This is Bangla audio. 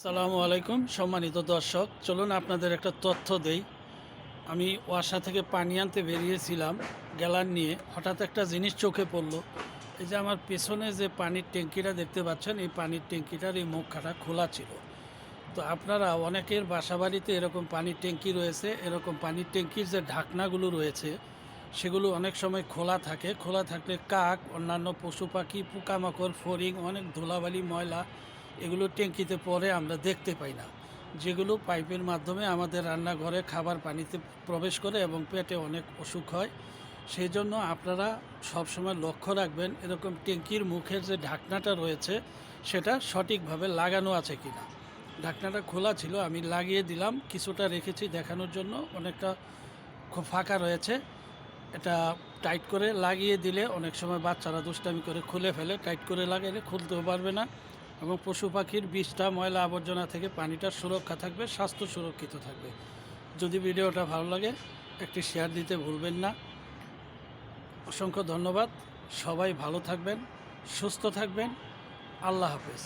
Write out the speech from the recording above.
সালামু আলাইকুম সম্মানিত দর্শক, চলুন আপনাদের একটা তথ্য দেই। আমি ওয়াসা থেকে পানি আনতে বেরিয়েছিলাম গ্যালান নিয়ে, হঠাৎ একটা জিনিস চোখে পড়লো। এই যে আমার পেছনে যে পানির ট্যাঙ্কিটা দেখতে পাচ্ছেন, এই পানির ট্যাঙ্কিটার এই মুখখানা খোলা ছিল। তো আপনারা অনেকের বাসাবাড়িতে এরকম পানির ট্যাঙ্কি রয়েছে, এরকম পানির ট্যাঙ্কির যে ঢাকনাগুলো রয়েছে সেগুলো অনেক সময় খোলা থাকে। খোলা থাকলে কাক, অন্যান্য পশু পাখি, পোকামাকড়, ফড়িং, অনেক ধুলাবালি, ময়লা এগুলো ট্যাঙ্কিতে পড়ে আমরা দেখতে পাই না, যেগুলো পাইপের মাধ্যমে আমাদের রান্নাঘরে খাবার পানিতে প্রবেশ করে এবং পেটে অনেক অসুখ হয়। সেই জন্য আপনারা সবসময় লক্ষ্য রাখবেন এরকম ট্যাঙ্কির মুখের যে ঢাকনাটা রয়েছে সেটা সঠিকভাবে লাগানো আছে কিনা। ঢাকনাটা খোলা ছিল, আমি লাগিয়ে দিলাম, কিছুটা রেখেছি দেখানোর জন্য, অনেকটা খুব ফাঁকা রয়েছে। এটা টাইট করে লাগিয়ে দিলে অনেক সময় বাচ্চারা দুষ্টামি করে খুলে ফেলে, টাইট করে লাগাইলে খুলতেও পারবে না এবং পশু পাখির বিষটা, ময়লা আবর্জনা থেকে পানিটার সুরক্ষা থাকবে, স্বাস্থ্য সুরক্ষিত থাকবে। যদি ভিডিওটা ভালো লাগে একটি শেয়ার দিতে ভুলবেন না। অসংখ্য ধন্যবাদ। সবাই ভালো থাকবেন, সুস্থ থাকবেন। আল্লাহ হাফেজ।